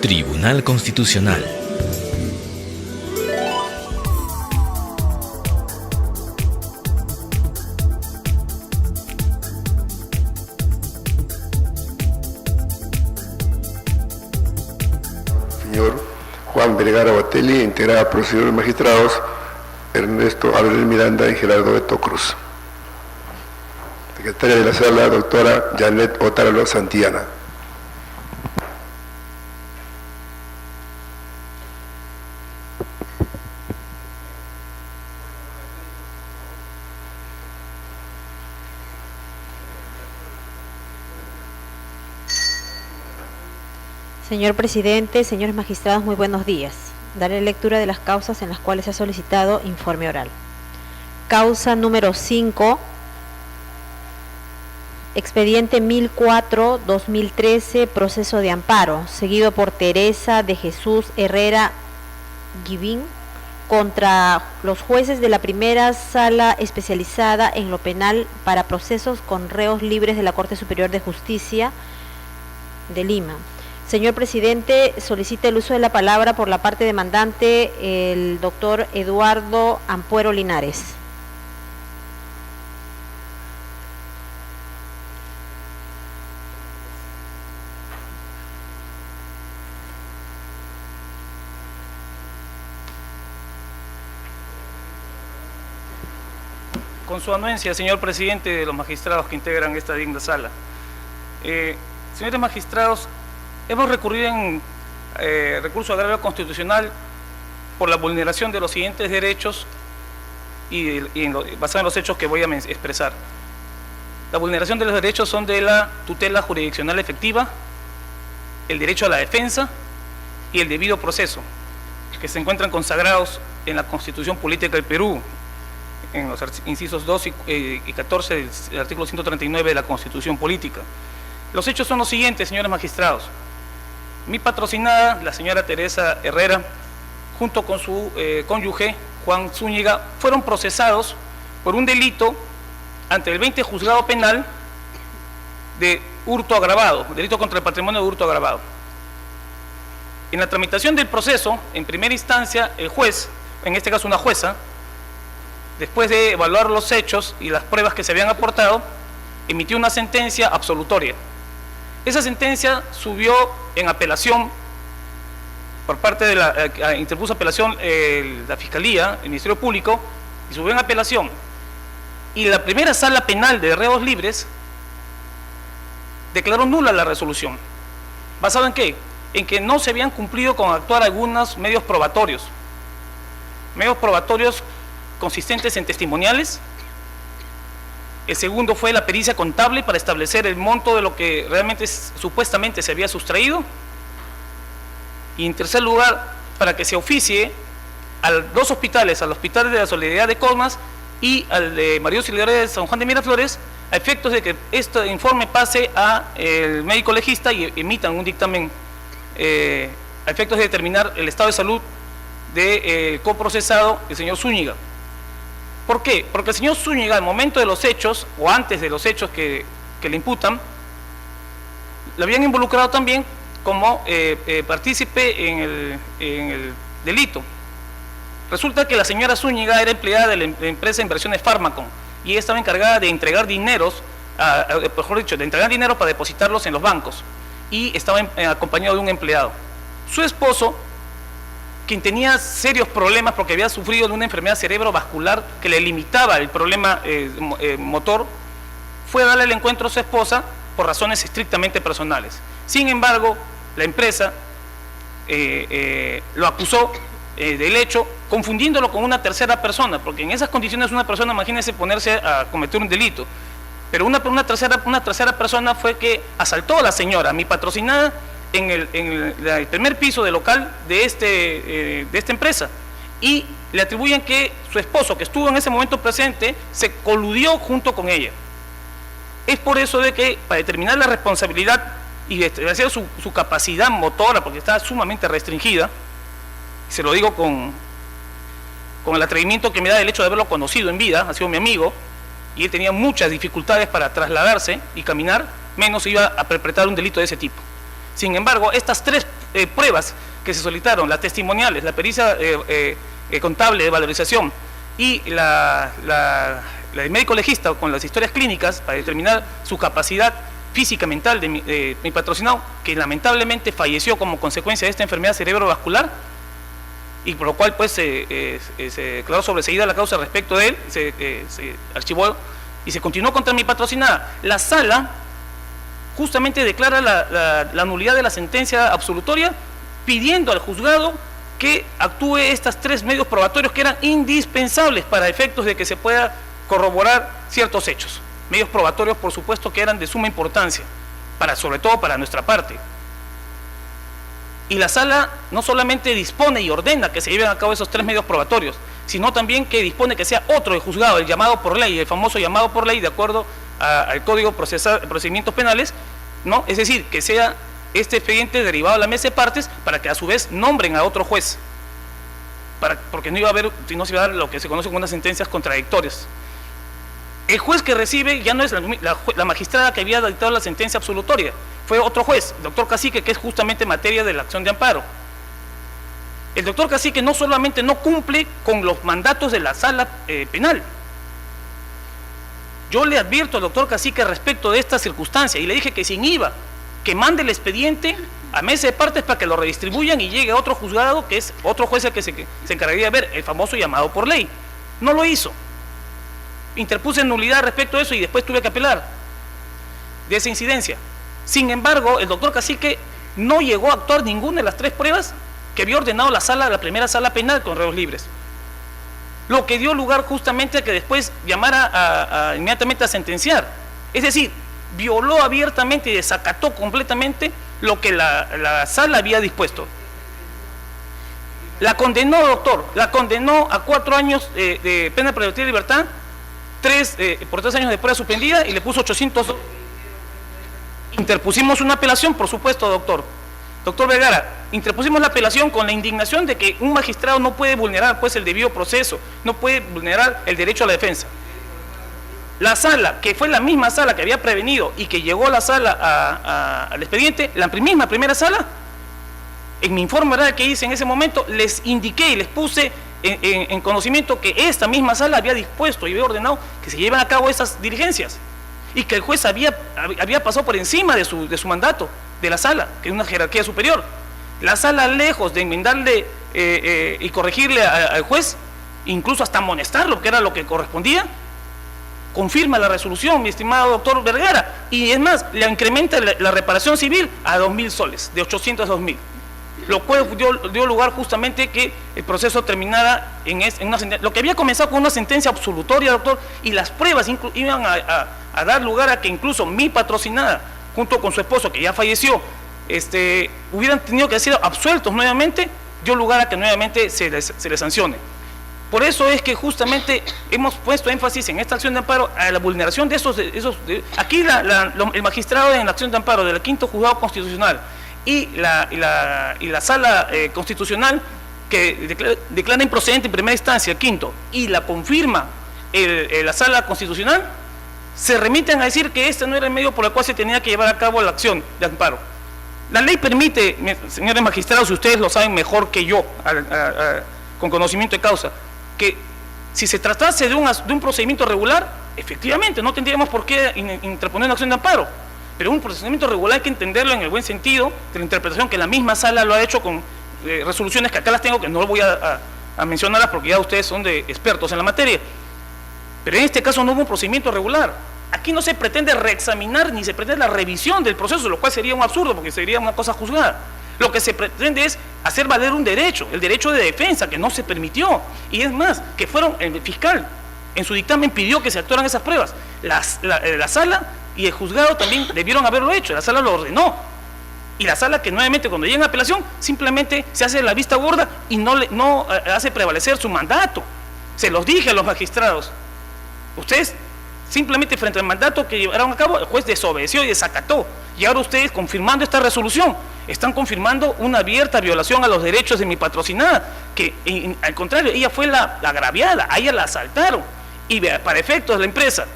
Tribunal Constitucional. Señor Juan Vergara Batelli, integrada por los señores magistrados Ernesto Abril Miranda y Gerardo Beto Cruz. Secretaria de la sala, doctora Janet Otáralo Santillana. Señor presidente, señores magistrados, muy buenos días. Daré lectura de las causas en las cuales se ha solicitado informe oral. Causa número 5, expediente 1004-2013, proceso de amparo, seguido por Teresa de Jesús Herrera Guivín, contra los jueces de la primera sala especializada en lo penal para procesos con reos libres de la Corte Superior de Justicia de Lima. Señor presidente, solicita el uso de la palabra por la parte demandante el doctor Eduardo Ampuero Linares. Con su anuencia, señor presidente, de los magistrados que integran esta digna sala. Señores magistrados, hemos recurrido en recurso agravio constitucional por la vulneración de los siguientes derechos basado en los hechos que voy a expresar. La vulneración de los derechos son de la tutela jurisdiccional efectiva, el derecho a la defensa y el debido proceso, que se encuentran consagrados en la Constitución Política del Perú, en los incisos 2 y 14 del artículo 139 de la Constitución Política. Los hechos son los siguientes, señores magistrados. Mi patrocinada, la señora Teresa Herrera, junto con su cónyuge, Juan Zúñiga, fueron procesados por un delito ante el 20 Juzgado Penal de hurto agravado, delito contra el patrimonio de hurto agravado. En la tramitación del proceso, en primera instancia, el juez, en este caso una jueza, después de evaluar los hechos y las pruebas que se habían aportado, emitió una sentencia absolutoria. Esa sentencia subió en apelación por parte de la interpuso apelación la Fiscalía, el Ministerio Público, y subió en apelación. Y la primera sala penal de reos libres declaró nula la resolución. ¿Basado en qué? En que no se habían cumplido con actuar algunos medios probatorios. Medios probatorios consistentes en testimoniales. El segundo fue la pericia contable para establecer el monto de lo que realmente supuestamente se había sustraído. Y en tercer lugar, para que se oficie a dos hospitales, al Hospital de la Solidaridad de Comas y al de María Auxiliadora de San Juan de Miraflores, a efectos de que este informe pase al médico legista y emitan un dictamen a efectos de determinar el estado de salud del coprocesado, el señor Zúñiga. ¿Por qué? Porque el señor Zúñiga, al momento de los hechos, o antes de los hechos que le imputan, lo habían involucrado también como partícipe en el delito. Resulta que la señora Zúñiga era empleada de la empresa Inversiones Fármaco y ella estaba encargada de entregar dineros, mejor dicho, de entregar dinero para depositarlos en los bancos, y estaba acompañado de un empleado. Su esposo, quien tenía serios problemas porque había sufrido de una enfermedad cerebrovascular que le limitaba el problema motor, fue a darle el encuentro a su esposa por razones estrictamente personales. Sin embargo, la empresa lo acusó del hecho, confundiéndolo con una tercera persona, porque en esas condiciones una persona, imagínense, ponerse a cometer un delito. Pero una tercera persona fue que asaltó a la señora, mi patrocinada, en el primer piso del local de esta empresa, y le atribuyen que su esposo, que estuvo en ese momento presente, se coludió junto con ella. Es por eso de que, para determinar la responsabilidad y establecer su capacidad motora, porque está sumamente restringida, se lo digo con el atrevimiento que me da el hecho de haberlo conocido en vida, ha sido mi amigo, y él tenía muchas dificultades para trasladarse y caminar, menos iba a perpetrar un delito de ese tipo. Sin embargo, estas tres pruebas que se solicitaron, las testimoniales, la pericia contable de valorización y la del médico legista con las historias clínicas para determinar su capacidad física, mental de mi patrocinado, que lamentablemente falleció como consecuencia de esta enfermedad cerebrovascular, y por lo cual pues se declaró sobreseída la causa respecto de él, se archivó y se continuó contra mi patrocinada. La sala justamente declara la nulidad de la sentencia absolutoria, pidiendo al juzgado que actúe estas 3 medios probatorios que eran indispensables para efectos de que se pueda corroborar ciertos hechos. Medios probatorios, por supuesto, que eran de suma importancia, sobre todo para nuestra parte. Y la sala no solamente dispone y ordena que se lleven a cabo esos 3 medios probatorios, sino también que dispone que sea otro el juzgado, el llamado por ley, el famoso llamado por ley, de acuerdo al Código de Procedimientos Penales, ¿no? Es decir, que sea este expediente derivado a la mesa de partes para que a su vez nombren a otro juez, porque no se iba a dar lo que se conoce como unas sentencias contradictorias. El juez que recibe ya no es la magistrada que había dictado la sentencia absolutoria, fue otro juez, el doctor Cacique, que es justamente materia de la acción de amparo. El doctor Cacique no solamente no cumple con los mandatos de la sala penal. Yo le advierto al doctor Cacique respecto de esta circunstancia y le dije que sin IVA, que mande el expediente a mesa de partes para que lo redistribuyan y llegue a otro juzgado, que es otro juez el que se encargaría de ver el famoso llamado por ley. No lo hizo. Interpuse nulidad respecto a eso y después tuve que apelar de esa incidencia. Sin embargo, el doctor Cacique no llegó a actuar ninguna de las 3 pruebas que había ordenado la primera sala penal con reos libres. Lo que dio lugar justamente a que después llamara inmediatamente a sentenciar. Es decir, violó abiertamente y desacató completamente lo que la sala había dispuesto. La condenó, doctor, la condenó a 4 años de pena privativa de libertad, por 3 años de prueba suspendida, y le puso 800. Interpusimos una apelación, por supuesto, doctor Vergara, interpusimos la apelación con la indignación de que un magistrado no puede vulnerar pues el debido proceso, no puede vulnerar el derecho a la defensa. La sala, que fue la misma sala que había prevenido y que llegó la sala al expediente, la misma primera sala, en mi informe oral que hice en ese momento, les indiqué y les puse en conocimiento que esta misma sala había dispuesto y había ordenado que se lleven a cabo esas diligencias y que el juez había pasado por encima de su mandato, de la sala, que es una jerarquía superior. La sala, lejos de enmendarle y corregirle al juez, incluso hasta amonestarlo, que era lo que correspondía, confirma la resolución, mi estimado doctor Vergara, y es más, le incrementa la reparación civil a 2.000 soles, de 800 a 2.000, lo cual dio lugar justamente que el proceso terminara en una sentencia, lo que había comenzado con una sentencia absolutoria, doctor, y las pruebas iban a dar lugar a que incluso mi patrocinada, junto con su esposo, que ya falleció, hubieran tenido que ser absueltos nuevamente, dio lugar a que nuevamente se les sancione. Por eso es que justamente hemos puesto énfasis en esta acción de amparo a la vulneración de aquí el magistrado en la acción de amparo del 5º Juzgado Constitucional y la Sala Constitucional que declara improcedente en primera instancia el 5º y la confirma la Sala Constitucional, se remiten a decir que este no era el medio por el cual se tenía que llevar a cabo la acción de amparo. La ley permite, señores magistrados, y ustedes lo saben mejor que yo, con conocimiento de causa, que si se tratase de un procedimiento regular, efectivamente no tendríamos por qué interponer una acción de amparo, pero un procedimiento regular hay que entenderlo en el buen sentido de la interpretación que la misma sala lo ha hecho con resoluciones que acá las tengo, que no voy a mencionarlas porque ya ustedes son expertos en la materia, pero en este caso no hubo un procedimiento regular. Aquí no se pretende reexaminar ni se pretende la revisión del proceso, lo cual sería un absurdo porque sería una cosa juzgada. Lo que se pretende es hacer valer un derecho, el derecho de defensa, que no se permitió. Y es más, que el fiscal en su dictamen pidió que se actuaran esas pruebas. La sala y el juzgado también debieron haberlo hecho, la sala lo ordenó. Y la sala, que nuevamente cuando llega a apelación simplemente se hace la vista gorda y no hace prevalecer su mandato. Se los dije a los magistrados. Ustedes simplemente frente al mandato que llevaron a cabo, el juez desobedeció y desacató. Y ahora ustedes, confirmando esta resolución, están confirmando una abierta violación a los derechos de mi patrocinada, que al contrario, ella fue la agraviada, a ella la asaltaron. Y para efectos de la empresa,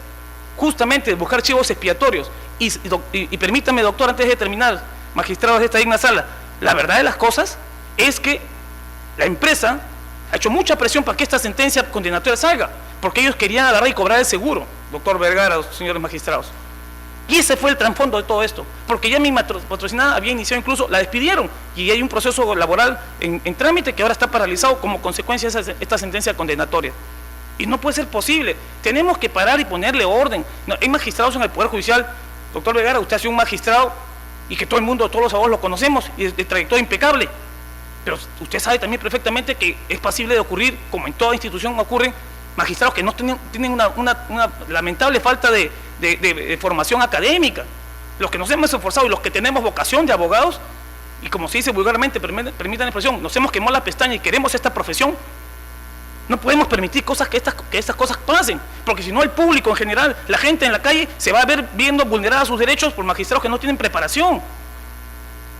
justamente buscar chivos expiatorios, y permítame, doctor, antes de terminar, magistrados de esta digna sala, La verdad de las cosas es que la empresa ha hecho mucha presión para que esta sentencia condenatoria salga, porque ellos querían agarrar y cobrar el seguro, doctor Vergara, señores magistrados. Y ese fue el trasfondo de todo esto, porque ya mi patrocinada había iniciado, incluso la despidieron, y hay un proceso laboral en trámite que ahora está paralizado como consecuencia de esta sentencia condenatoria. Y no puede ser posible, tenemos que parar y ponerle orden. No, hay magistrados en el Poder Judicial, doctor Vergara, usted ha sido un magistrado, y que todo el mundo, todos los abogados lo conocemos, y de trayectoria impecable, pero usted sabe también perfectamente que es posible de ocurrir, como en toda institución ocurren, magistrados que no tienen una lamentable falta de formación académica. Los que nos hemos esforzado y los que tenemos vocación de abogados, y como se dice vulgarmente, permitan la expresión, nos hemos quemado la pestaña y queremos esta profesión, no podemos permitir que estas cosas pasen, porque si no el público en general, la gente en la calle, se va a ver viendo vulnerados sus derechos por magistrados que no tienen preparación.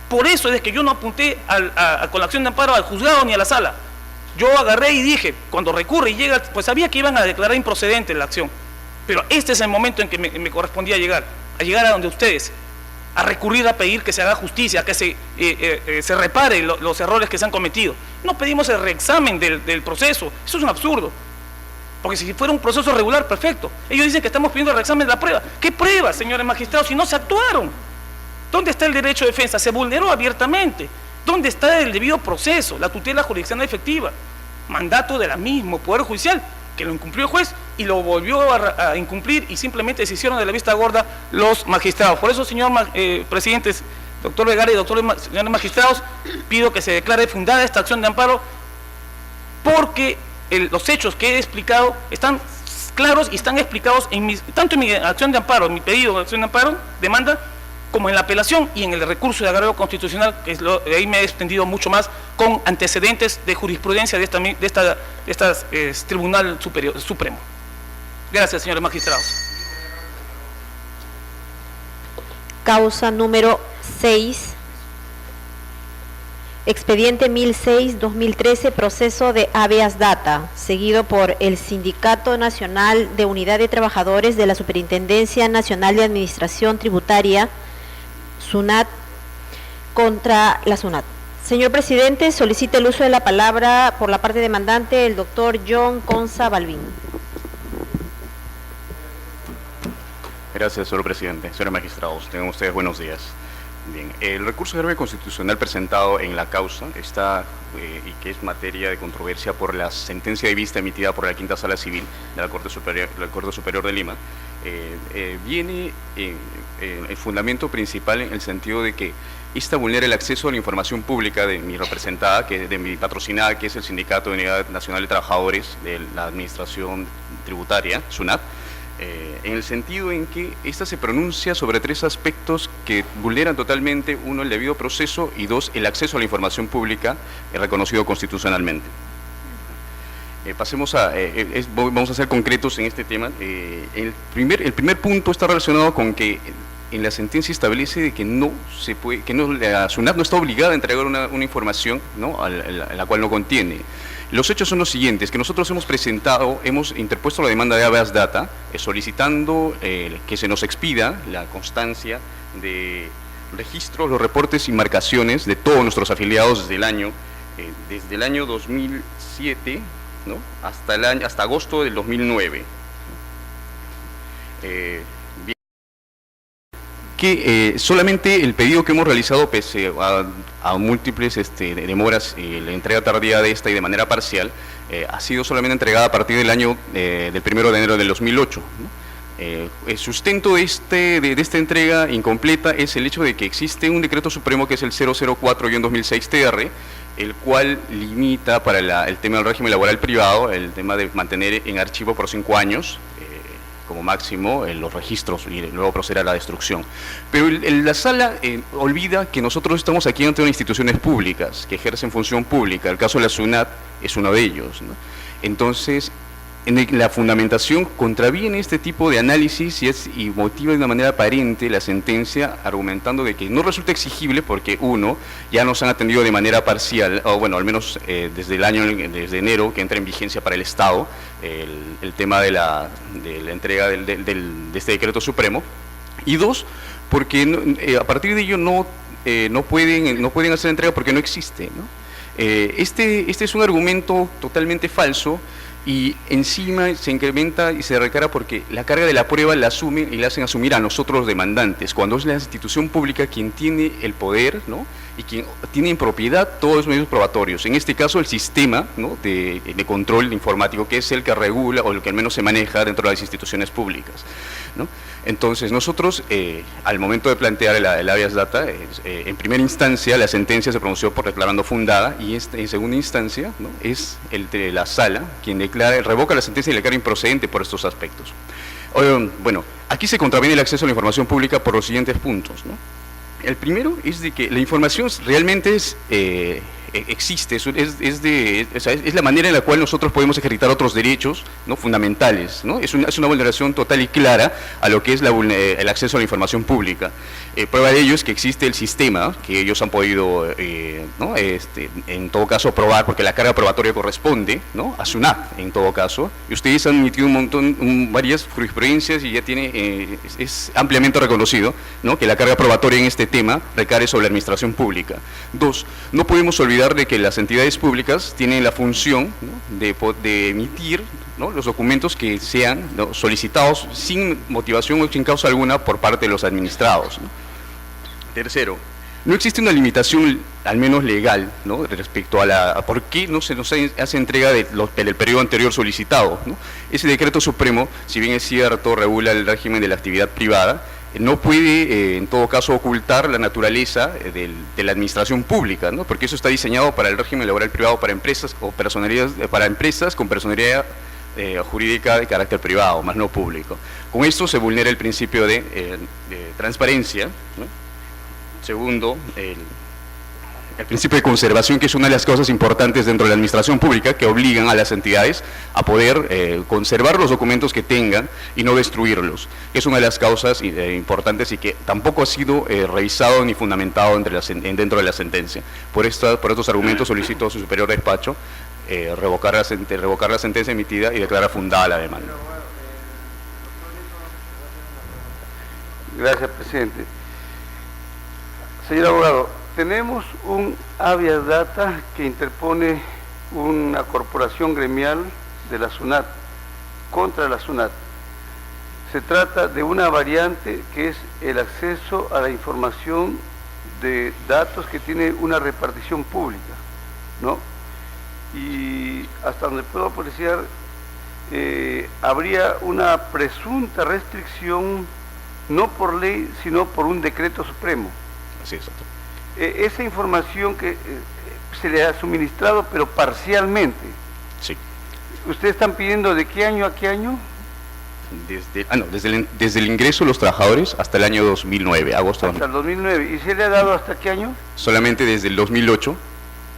Por eso es que yo no apunté con la acción de amparo al juzgado ni a la sala. Yo agarré y dije, cuando recurre y llega, pues sabía que iban a declarar improcedente la acción, pero este es el momento en que me correspondía llegar a donde ustedes, a recurrir a pedir que se haga justicia, a que se repare los errores que se han cometido. No pedimos el reexamen del proceso, eso es un absurdo, porque si fuera un proceso regular, perfecto. Ellos dicen que estamos pidiendo el reexamen de la prueba. ¿Qué pruebas, señores magistrados, si no se actuaron? ¿Dónde está el derecho de defensa? Se vulneró abiertamente. ¿Dónde está el debido proceso, la tutela jurisdiccional efectiva? Mandato de la misma Poder Judicial, que lo incumplió el juez y lo volvió a incumplir, y simplemente se hicieron de la vista gorda los magistrados. Por eso, señor presidente, doctor Vergara y señores magistrados, pido que se declare fundada esta acción de amparo, porque los hechos que he explicado están claros y están explicados tanto en mi acción de amparo, en mi pedido de acción de amparo, demanda, como en la apelación y en el recurso de agravio constitucional, que ahí me he extendido mucho más, con antecedentes de jurisprudencia de este Tribunal Supremo. Gracias, señores magistrados. Causa número 6, expediente 1006-2013, proceso de habeas data, seguido por el Sindicato Nacional de Unidad de Trabajadores de la Superintendencia Nacional de Administración Tributaria, SUNAT, contra la SUNAT. Señor presidente, solicita el uso de la palabra por la parte demandante el doctor John Conza Balbín. Gracias, señor presidente. Señores magistrados, tengan ustedes buenos días. Bien, el recurso de agravio constitucional presentado en la causa está, y que es materia de controversia por la sentencia de vista emitida por la Quinta Sala Civil de la Corte Superior de Lima, viene el fundamento principal en el sentido de que esta vulnera el acceso a la información pública de mi representada, de mi patrocinada, que es el Sindicato de Unidad Nacional de Trabajadores de la Administración Tributaria, SUNAT, en el sentido en que ésta se pronuncia sobre tres aspectos que vulneran totalmente: uno, el debido proceso, y dos, el acceso a la información pública reconocido constitucionalmente. Vamos a ser concretos en este tema. El primer punto está relacionado con que en la sentencia establece de que la SUNAT no está obligada a entregar una información, ¿no?, a la cual no contiene. Los hechos son los siguientes: que nosotros hemos interpuesto la demanda de habeas data, solicitando que se nos expida la constancia de registros, los reportes y marcaciones de todos nuestros afiliados desde el año 2007, ¿no?, hasta agosto del 2009. Solamente el pedido que hemos realizado, pese a múltiples demoras, la entrega tardía de esta y de manera parcial, ha sido solamente entregada a partir del 1 de enero del 2008, ¿no? El sustento de esta entrega incompleta es el hecho de que existe un decreto supremo, que es el 004-2006 TR, el cual limita para el tema del régimen laboral privado el tema de mantener en archivo por 5 años, como máximo, los registros, y luego proceder a la destrucción. Pero la sala olvida que nosotros estamos aquí ante instituciones públicas que ejercen función pública. El caso de la SUNAT es uno de ellos, ¿no? Entonces, la fundamentación contraviene este tipo de análisis y motiva de una manera aparente la sentencia, argumentando de que no resulta exigible porque, uno, ya nos han atendido de manera parcial, o bueno, al menos desde desde enero, que entra en vigencia para el Estado el tema de la entrega de este decreto supremo, y dos, porque a partir de ello no no pueden hacer entrega porque no existe, ¿no? Este es un argumento totalmente falso y encima se incrementa y se recarga porque la carga de la prueba la asumen y la hacen asumir a nosotros los demandantes, cuando es la institución pública quien tiene el poder, ¿no? Y quien tiene en propiedad todos los medios probatorios. En este caso el sistema, ¿no? de control informático, que es el que regula o el que al menos se maneja dentro de las instituciones públicas, ¿no? Entonces nosotros, al momento de plantear el habeas data, en primera instancia la sentencia se pronunció por declarando fundada y en segunda instancia, ¿no? es el de la sala quien revoca la sentencia y declara improcedente por estos aspectos. Bueno, aquí se contraviene el acceso a la información pública por los siguientes puntos, ¿no? El primero es de que la información realmente existe, es la manera en la cual nosotros podemos ejercitar otros derechos, ¿no? fundamentales, ¿no? Es una vulneración total y clara a lo que es el acceso a la información pública. Prueba de ello es que existe el sistema que ellos han podido, ¿no? en todo caso, probar, porque la carga probatoria corresponde, ¿no? a SUNAT, en todo caso, y ustedes han emitido varias jurisprudencias y ya es ampliamente reconocido, ¿no? que la carga probatoria en este tema recae sobre la administración pública. Dos, no podemos olvidar de que las entidades públicas tienen la función, ¿no? de emitir, ¿no? los documentos que sean, ¿no? solicitados sin motivación o sin causa alguna por parte de los administrados, ¿no? Tercero, no existe una limitación, al menos legal, ¿no? respecto a por qué no se nos hace entrega del periodo anterior solicitado, ¿no? Ese decreto supremo, si bien es cierto, regula el régimen de la actividad privada, no puede, en todo caso, ocultar la naturaleza de la administración pública, ¿no? porque eso está diseñado para el régimen laboral privado para empresas o para empresas con personalidad jurídica de carácter privado, más no público. Con esto se vulnera el principio de transparencia, ¿no? Segundo, el principio de conservación, que es una de las cosas importantes dentro de la administración pública, que obligan a las entidades a poder conservar los documentos que tengan y no destruirlos, que es una de las causas importantes y que tampoco ha sido revisado ni fundamentado dentro de la sentencia. Por estos argumentos solicito a su superior despacho revocar la sentencia emitida y declarar fundada la demanda. Gracias, presidente. Señor abogado, tenemos un habeas data que interpone una corporación gremial de la SUNAT contra la SUNAT. Se trata de una variante que es el acceso a la información de datos que tiene una repartición pública, ¿no? Y hasta donde puedo apreciar, habría una presunta restricción, no por ley, sino por un decreto supremo. Así es, doctor. Esa información que se le ha suministrado, pero parcialmente. Sí. ¿Ustedes están pidiendo de qué año a qué año? Desde el ingreso de los trabajadores hasta el año 2009, agosto. Hasta el 2009. ¿Y se le ha dado hasta qué año? Solamente desde el 2008,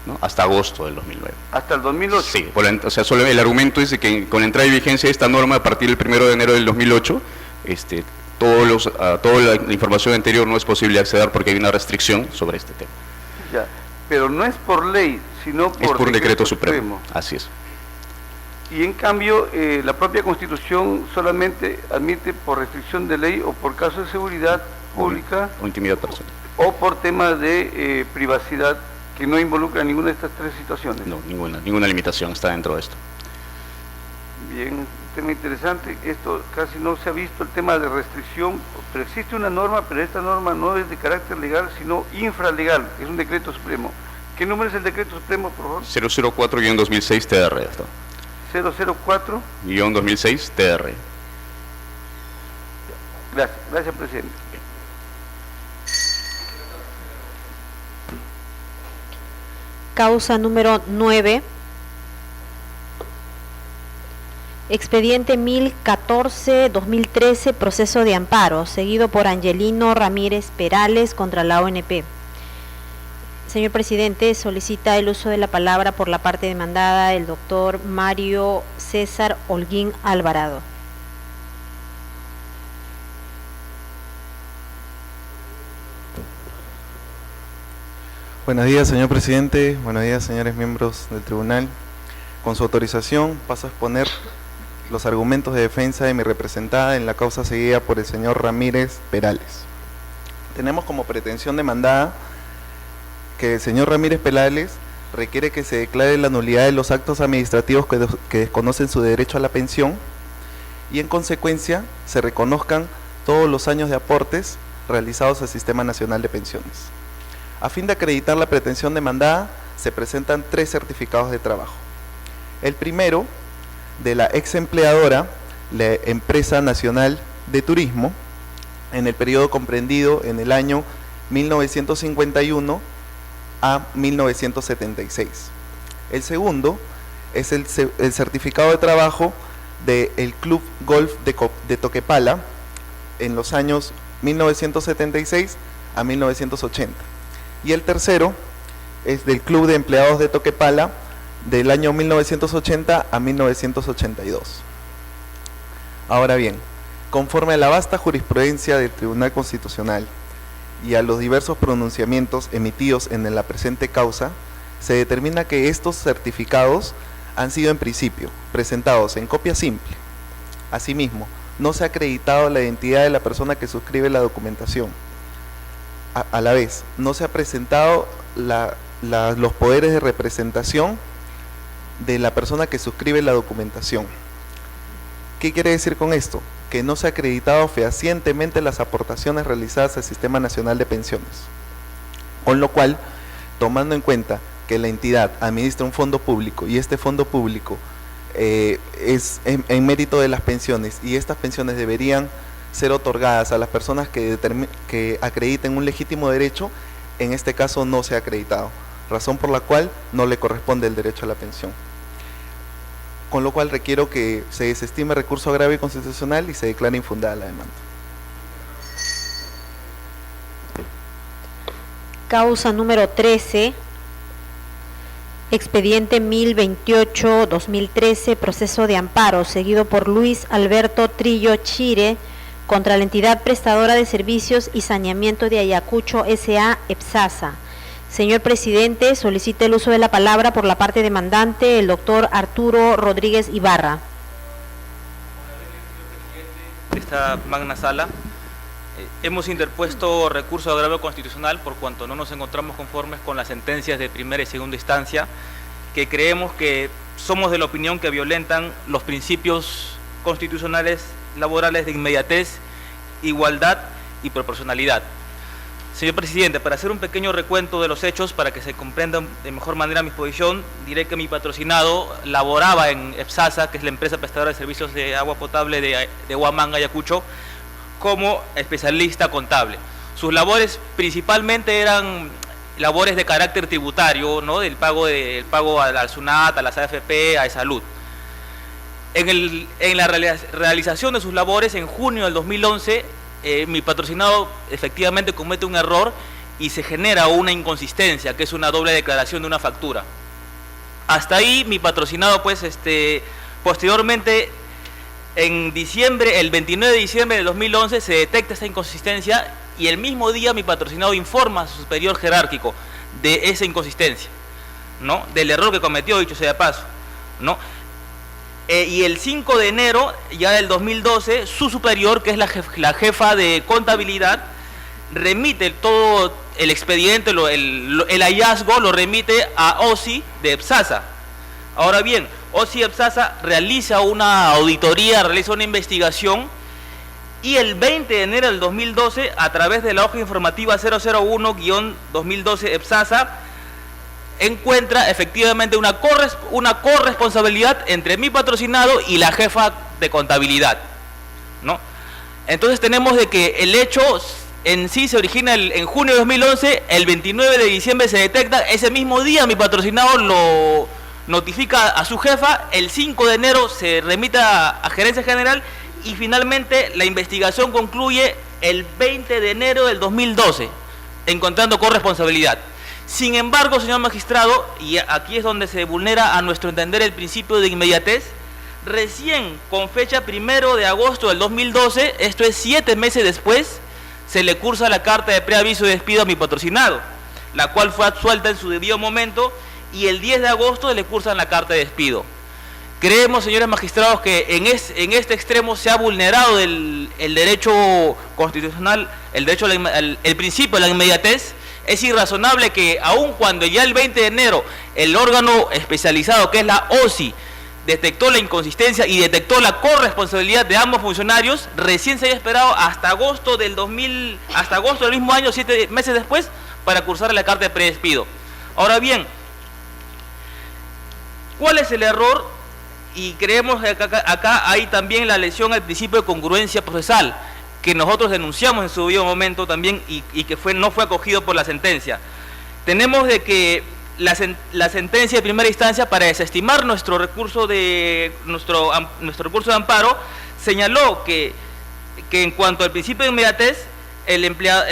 ¿no? hasta agosto del 2009. ¿Hasta el 2008? Sí, solo el argumento es de que con la entrada en vigencia de esta norma a partir del 1 de enero del 2008, toda la información anterior no es posible acceder porque hay una restricción sobre este tema. Ya, pero no es por ley, sino por, es por decreto supremo. Así es. Y en cambio, la propia Constitución solamente admite por restricción de ley o por caso de seguridad pública o intimidad personal. O por temas de privacidad que no involucra ninguna de estas tres situaciones. No, ninguna limitación está dentro de esto. Bien, tema interesante. Esto casi no se ha visto, el tema de restricción, pero existe una norma, pero esta norma no es de carácter legal, sino infralegal, es un decreto supremo. ¿Qué número es el decreto supremo, por favor? 004-2006 TR. Esto. 004-2006 TR. Gracias, presidente. Causa número 9. Expediente 1014-2013, proceso de amparo, seguido por Angelino Ramírez Perales contra la ONP. Señor presidente, solicita el uso de la palabra por la parte demandada el doctor Mario César Holguín Alvarado. Buenos días, señor presidente. Buenos días, señores miembros del tribunal. Con su autorización, paso a exponer los argumentos de defensa de mi representada en la causa seguida por el señor Ramírez Perales. Tenemos como pretensión demandada que el señor Ramírez Pelales requiere que se declare la nulidad de los actos administrativos que desconocen su derecho a la pensión y en consecuencia se reconozcan todos los años de aportes realizados al Sistema Nacional de Pensiones. A fin de acreditar la pretensión demandada, se presentan 3 certificados de trabajo. El primero, de la ex empleadora, la Empresa Nacional de Turismo, en el periodo comprendido en el año 1951 a 1976. El segundo es el certificado de trabajo del Club Golf de Toquepala en los años 1976 a 1980. Y el tercero es del Club de Empleados de Toquepala del año 1980 a 1982. Ahora bien, conforme a la vasta jurisprudencia del Tribunal Constitucional y a los diversos pronunciamientos emitidos en la presente causa, se determina que estos certificados han sido en principio presentados en copia simple. Asimismo, no se ha acreditado la identidad de la persona que suscribe la documentación. A la vez, no se ha presentado los poderes de representación de la persona que suscribe la documentación. ¿Qué quiere decir con esto? Que no se ha acreditado fehacientemente las aportaciones realizadas al Sistema Nacional de Pensiones. Con lo cual, tomando en cuenta que la entidad administra un fondo público y este fondo público es en mérito de las pensiones y estas pensiones deberían ser otorgadas a las personas que acrediten un legítimo derecho, en este caso no se ha acreditado, razón por la cual no le corresponde el derecho a la pensión. Con lo cual requiero que se desestime recurso agravio constitucional y se declare infundada la demanda. Causa número 13, expediente 1028-2013, proceso de amparo, seguido por Luis Alberto Trillo Chire, contra la entidad prestadora de servicios y saneamiento de Ayacucho S.A. EPSASA. Señor presidente, solicita el uso de la palabra por la parte demandante, el doctor Arturo Rodríguez Ibarra. Esta magna sala, hemos interpuesto recurso de agravio constitucional por cuanto no nos encontramos conformes con las sentencias de primera y segunda instancia, que creemos que somos de la opinión que violentan los principios constitucionales laborales de inmediatez, igualdad y proporcionalidad. Señor presidente, para hacer un pequeño recuento de los hechos, para que se comprenda de mejor manera mi posición, diré que mi patrocinado laboraba en EPSASA, que es la empresa prestadora de servicios de agua potable de Huamanga, Ayacucho, como especialista contable. Sus labores principalmente eran labores de carácter tributario, ¿no? Del pago al SUNAT, a las AFP, a Salud. En la realización de sus labores, en junio del 2011, mi patrocinado efectivamente comete un error y se genera una inconsistencia, que es una doble declaración de una factura. Hasta ahí mi patrocinado, pues, posteriormente, en diciembre, el 29 de diciembre del 2011, se detecta esta inconsistencia y el mismo día mi patrocinado informa a su superior jerárquico de esa inconsistencia, ¿no? Del error que cometió, dicho sea de paso, ¿no? Y el 5 de enero ya del 2012, su superior, que es la jefa de contabilidad, remite todo el expediente, el hallazgo lo remite a OSI de EPSASA. Ahora bien, OSI EPSASA realiza una auditoría, realiza una investigación y el 20 de enero del 2012, a través de la hoja informativa 001-2012 EPSASA, encuentra efectivamente una corresponsabilidad entre mi patrocinado y la jefa de contabilidad, ¿no? Entonces tenemos de que el hecho en sí se origina en junio de 2011, el 29 de diciembre se detecta, ese mismo día mi patrocinado lo notifica a su jefa, el 5 de enero se remite a Gerencia General y finalmente la investigación concluye el 20 de enero del 2012, encontrando corresponsabilidad. Sin embargo, señor magistrado, y aquí es donde se vulnera a nuestro entender el principio de inmediatez, recién con fecha 1 de agosto del 2012, esto es 7 meses después, se le cursa la carta de preaviso de despido a mi patrocinado, la cual fue absuelta en su debido momento y el 10 de agosto le cursan la carta de despido. Creemos, señores magistrados, que en este extremo se ha vulnerado el derecho constitucional, el principio de la inmediatez, Es irrazonable que aun cuando ya el 20 de enero el órgano especializado, que es la OSI, detectó la inconsistencia y detectó la corresponsabilidad de ambos funcionarios, recién se haya esperado hasta agosto del mismo año, 7 meses después, para cursar la carta de predespido. Ahora bien, ¿cuál es el error? Y creemos que acá hay también la lesión al principio de congruencia procesal, que nosotros denunciamos en su debido momento también y que no fue acogido por la sentencia. Tenemos de que la sentencia de primera instancia, para desestimar nuestro recurso de amparo, señaló que en cuanto al principio de inmediatez, el empleado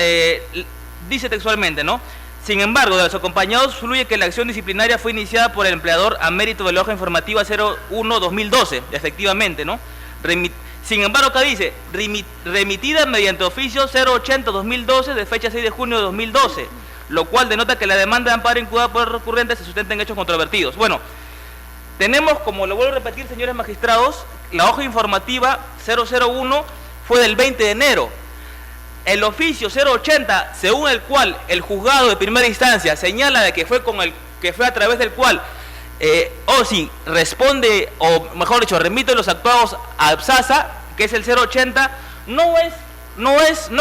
dice textualmente, ¿no? Sin embargo, de los acompañados fluye que la acción disciplinaria fue iniciada por el empleador a mérito de la hoja informativa 01-2012, efectivamente, ¿no? Sin embargo, acá dice, remitida mediante oficio 080-2012 de fecha 6 de junio de 2012, lo cual denota que la demanda de amparo incubada por el recurrente se sustenta en hechos controvertidos. Bueno, tenemos, como lo vuelvo a repetir, señores magistrados, la hoja informativa 001 fue del 20 de enero. El oficio 080, según el cual el juzgado de primera instancia señala de que fue a través del cual OSI responde, o mejor dicho, remite los actuados a ABSASA, que es el 080, no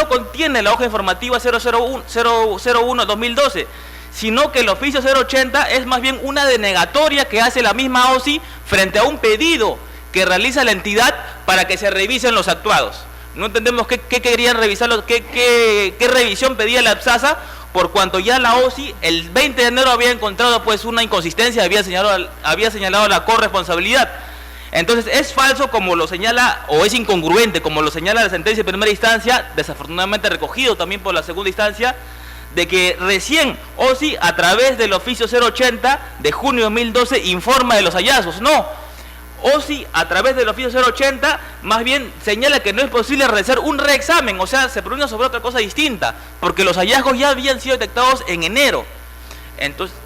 contiene la hoja informativa 001-2012, sino que el oficio 080 es más bien una denegatoria que hace la misma OSI frente a un pedido que realiza la entidad para que se revisen los actuados. No entendemos qué querían revisar, qué revisión pedía la ABSASA, por cuanto ya la OSI el 20 de enero había encontrado pues una inconsistencia, había señalado la corresponsabilidad. Entonces es falso como lo señala, o es incongruente como lo señala la sentencia de primera instancia, desafortunadamente recogido también por la segunda instancia, de que recién OSI a través del oficio 080 de junio de 2012 informa de los hallazgos. No, OSI a través del oficio 080 más bien señala que no es posible realizar un reexamen, o sea, se pronuncia sobre otra cosa distinta, porque los hallazgos ya habían sido detectados en enero. Entonces,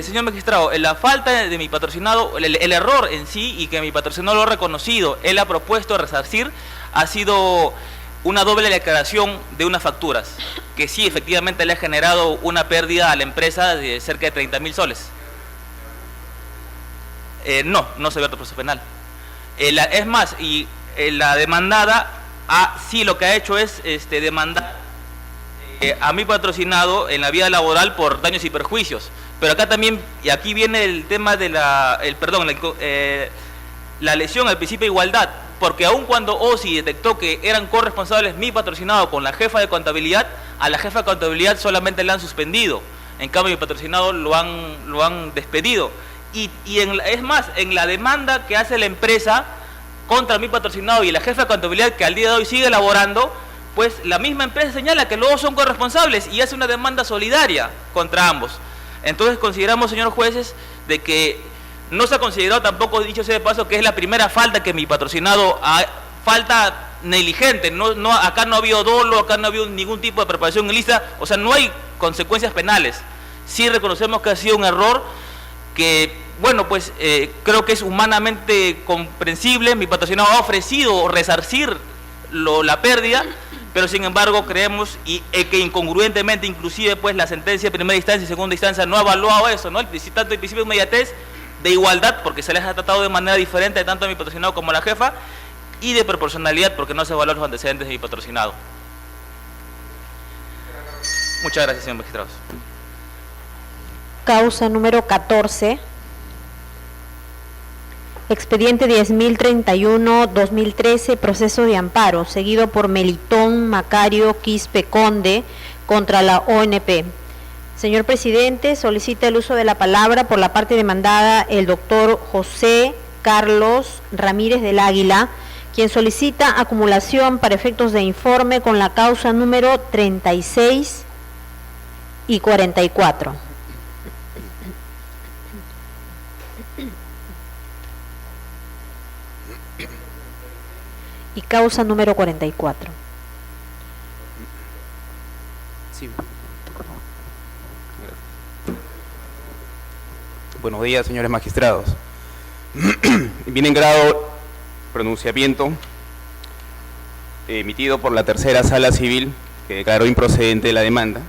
señor magistrado, la falta de mi patrocinado, el error en sí, y que mi patrocinado lo ha reconocido, él ha propuesto resarcir, ha sido una doble declaración de unas facturas, que sí, efectivamente le ha generado una pérdida a la empresa de cerca de 30.000 soles. No se ve otro proceso penal. Es más, y la demandada sí lo que ha hecho es demandar a mi patrocinado en la vía laboral por daños y perjuicios. Pero acá también, y aquí viene el tema de la lesión al principio de igualdad, porque aun cuando OSI detectó que eran corresponsables mi patrocinado con la jefa de contabilidad, a la jefa de contabilidad solamente la han suspendido, en cambio mi patrocinado lo han despedido. Es más, en la demanda que hace la empresa contra mi patrocinado y la jefa de contabilidad, que al día de hoy sigue elaborando, pues la misma empresa señala que los dos son corresponsables y hace una demanda solidaria contra ambos. Entonces consideramos, señores jueces, de que no se ha considerado tampoco, dicho sea de paso, que es la primera falta que mi patrocinado falta negligente. Acá no ha habido dolo, acá no ha habido ningún tipo de preparación ilícita, o sea, no hay consecuencias penales. Sí reconocemos que ha sido un error que, bueno, pues creo que es humanamente comprensible. Mi patrocinado ha ofrecido resarcir la pérdida, pero sin embargo creemos que incongruentemente, inclusive pues la sentencia de primera instancia y segunda instancia no ha evaluado eso, ¿no? Tanto el principio de inmediatez, de igualdad, porque se les ha tratado de manera diferente tanto a mi patrocinado como a la jefa, y de proporcionalidad, porque no se evaluaron los antecedentes de mi patrocinado. Muchas gracias, señor magistrado. Causa número 14. Expediente 10.031-2013, proceso de amparo, seguido por Melitón Macario Quispe Conde contra la ONP. Señor presidente, solicita el uso de la palabra por la parte demandada el doctor José Carlos Ramírez del Águila, quien solicita acumulación para efectos de informe con la causa número 36 y 44. Y causa número 44. Sí. Buenos días, señores magistrados. Viene en grado pronunciamiento emitido por la tercera sala civil que declaró improcedente la demanda.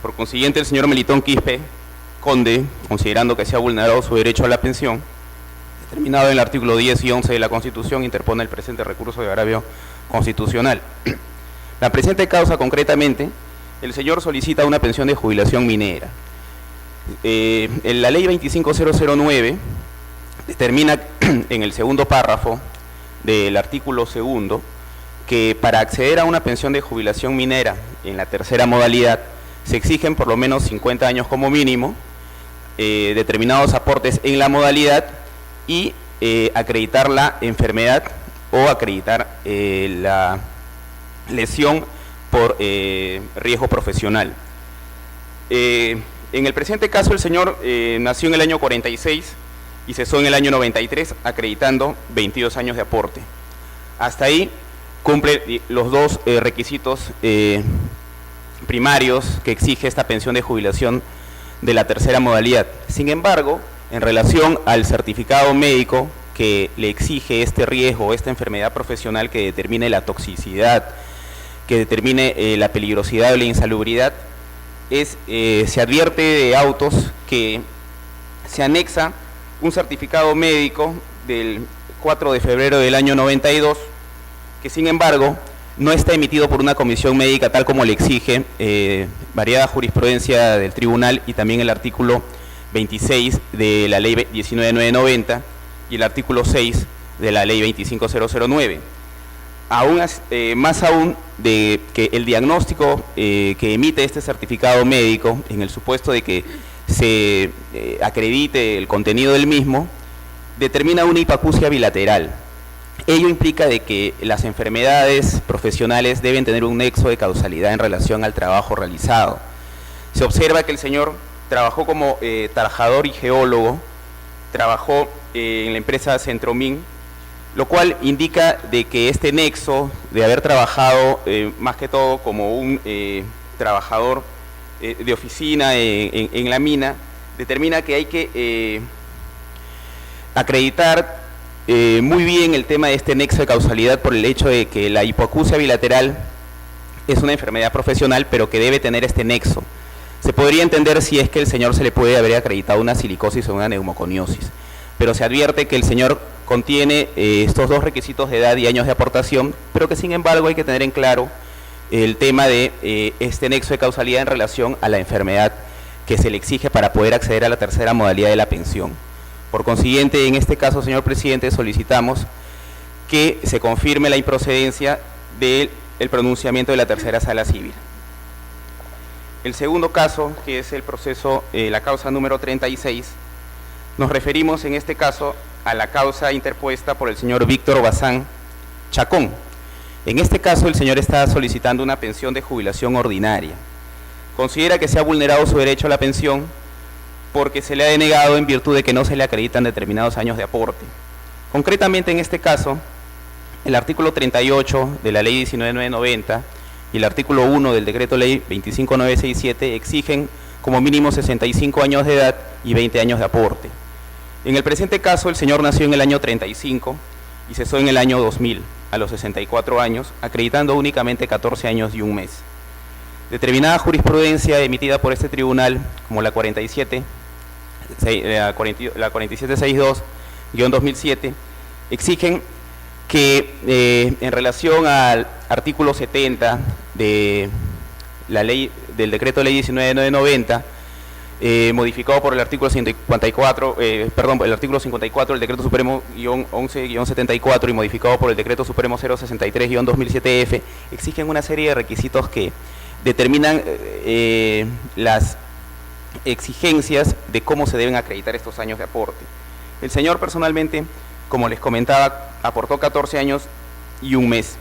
Por consiguiente, el señor Melitón Quispe Conde, considerando que se ha vulnerado su derecho a la pensión, determinado en el artículo 10 y 11 de la Constitución, interpone el presente recurso de agravio constitucional. La presente causa, concretamente, el señor solicita una pensión de jubilación minera. En la ley 25009 determina en el segundo párrafo del artículo segundo que para acceder a una pensión de jubilación minera en la tercera modalidad se exigen por lo menos 50 años como mínimo, determinados aportes en la modalidad y acreditar la enfermedad o acreditar la lesión por riesgo profesional. En el presente caso, el señor nació en el año 46 y cesó en el año 93, acreditando 22 años de aporte. Hasta ahí cumple los dos requisitos primarios que exige esta pensión de jubilación de la tercera modalidad. Sin embargo, en relación al certificado médico que le exige este riesgo, esta enfermedad profesional que determine la toxicidad, que determine la peligrosidad o la insalubridad, se advierte de autos que se anexa un certificado médico del 4 de febrero del año 92, que sin embargo no está emitido por una comisión médica tal como le exige variada jurisprudencia del tribunal y también el artículo 26 de la ley 19990 y el artículo 6 de la ley 25009. Más aún de que el diagnóstico que emite este certificado médico, en el supuesto de que se acredite el contenido del mismo, determina una hipoacusia bilateral. Ello implica de que las enfermedades profesionales deben tener un nexo de causalidad en relación al trabajo realizado. Se observa que el señor trabajó como trabajador y geólogo, trabajó en la empresa Centromin, lo cual indica de que este nexo de haber trabajado más que todo como un trabajador de oficina en la mina, determina que hay que acreditar muy bien el tema de este nexo de causalidad por el hecho de que la hipoacusia bilateral es una enfermedad profesional, pero que debe tener este nexo. Se podría entender si es que el señor se le puede haber acreditado una silicosis o una neumoconiosis, pero se advierte que el señor contiene estos dos requisitos de edad y años de aportación, pero que sin embargo hay que tener en claro el tema de este nexo de causalidad en relación a la enfermedad que se le exige para poder acceder a la tercera modalidad de la pensión. Por consiguiente, en este caso, señor presidente, solicitamos que se confirme la improcedencia del pronunciamiento de la tercera sala civil. El segundo caso, que es el proceso, la causa número 36, nos referimos en este caso a la causa interpuesta por el señor Víctor Bazán Chacón. En este caso, el señor está solicitando una pensión de jubilación ordinaria. Considera que se ha vulnerado su derecho a la pensión porque se le ha denegado en virtud de que no se le acreditan determinados años de aporte. Concretamente, en este caso, el artículo 38 de la ley 19990 y el artículo 1 del decreto ley 25967 exigen como mínimo 65 años de edad y 20 años de aporte. En el presente caso, el señor nació en el año 35 y cesó en el año 2000, a los 64 años, acreditando únicamente 14 años y un mes. Determinada jurisprudencia emitida por este tribunal, como la 4762-2007, exigen que en relación al artículo 70 de la ley del decreto ley 19990, modificado por el artículo 54, el artículo 54 del decreto supremo -11-74 y modificado por el decreto supremo 063-2007F, exigen una serie de requisitos que determinan las exigencias de cómo se deben acreditar estos años de aporte. El señor personalmente, como les comentaba, aportó 14 años y un mes.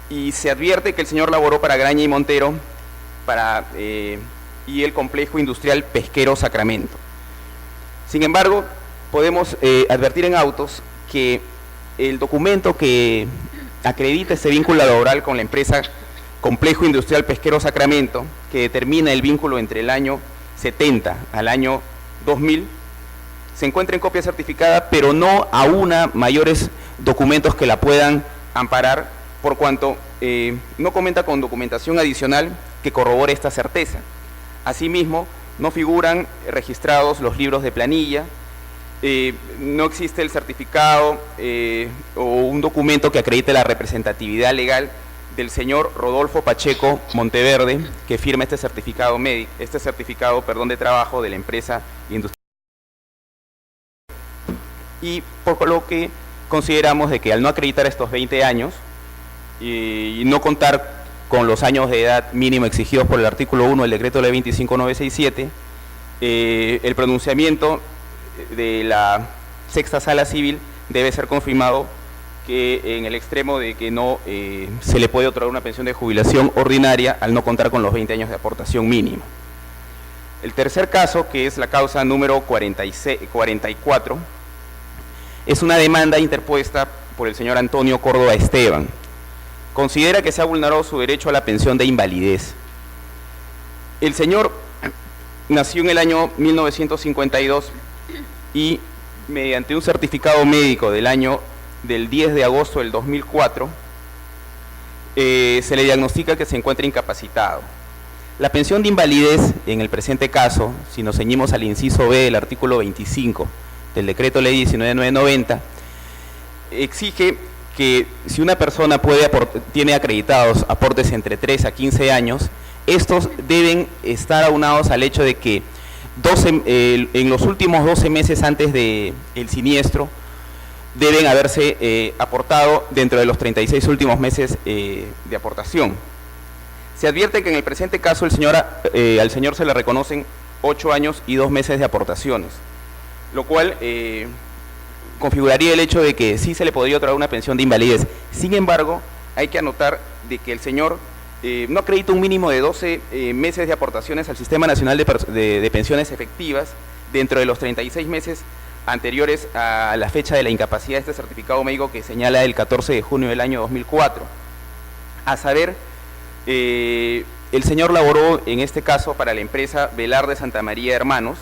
Y se advierte que el señor laboró para Graña y Montero y el complejo industrial pesquero Sacramento. Sin embargo, podemos advertir en autos que el documento que acredita este vínculo laboral con la empresa Complejo Industrial Pesquero Sacramento, que determina el vínculo entre el año 70 al año 2000, se encuentra en copia certificada, pero no aúna mayores documentos que la puedan amparar, por cuanto no comenta con documentación adicional que corrobore esta certeza. Asimismo, no figuran registrados los libros de planilla, no existe el certificado o un documento que acredite la representatividad legal del señor Rodolfo Pacheco Monteverde, que firma este certificado de trabajo de la empresa industrial. Y por lo que consideramos de que al no acreditar estos 20 años y no contar con los años de edad mínimo exigidos por el artículo 1 del decreto ley 25967, el pronunciamiento de la sexta sala civil debe ser confirmado que en el extremo de que no se le puede otorgar una pensión de jubilación ordinaria al no contar con los 20 años de aportación mínima. El tercer caso, que es la causa número 44, es una demanda interpuesta por el señor Antonio Córdoba Esteban. Considera que se ha vulnerado su derecho a la pensión de invalidez. El señor nació en el año 1952 y mediante un certificado médico del 10 de agosto del 2004, se le diagnostica que se encuentra incapacitado. La pensión de invalidez, en el presente caso, si nos ceñimos al inciso B del artículo 25 del decreto ley 19990, exige que si una persona tiene acreditados aportes entre 3 a 15 años, estos deben estar aunados al hecho de que en los últimos 12 meses antes del siniestro deben haberse aportado dentro de los 36 últimos meses de aportación. Se advierte que en el presente caso al señor se le reconocen 8 años y 2 meses de aportaciones, lo cual configuraría el hecho de que sí se le podría otorgar una pensión de invalidez. Sin embargo, hay que anotar de que el señor no acredita un mínimo de 12 meses de aportaciones al Sistema Nacional de Pensiones Efectivas dentro de los 36 meses anteriores a la fecha de la incapacidad de este certificado médico que señala el 14 de junio del año 2004. A saber, el señor laboró en este caso para la empresa Velarde Santa María Hermanos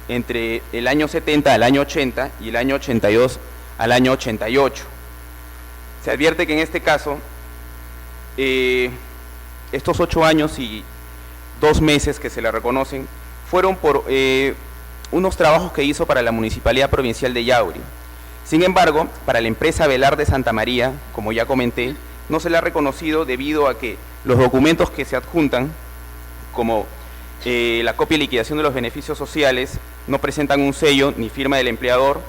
entre el año 70 al año 80 y el año 82 al año 88. Se advierte que en este caso estos 8 años y 2 meses que se le reconocen fueron por unos trabajos que hizo para la Municipalidad Provincial de Yauri. Sin embargo, para la empresa Velarde Santa María, como ya comenté, no se le ha reconocido debido a que los documentos que se adjuntan, como la copia de liquidación de los beneficios sociales, no presentan un sello ni firma del empleador,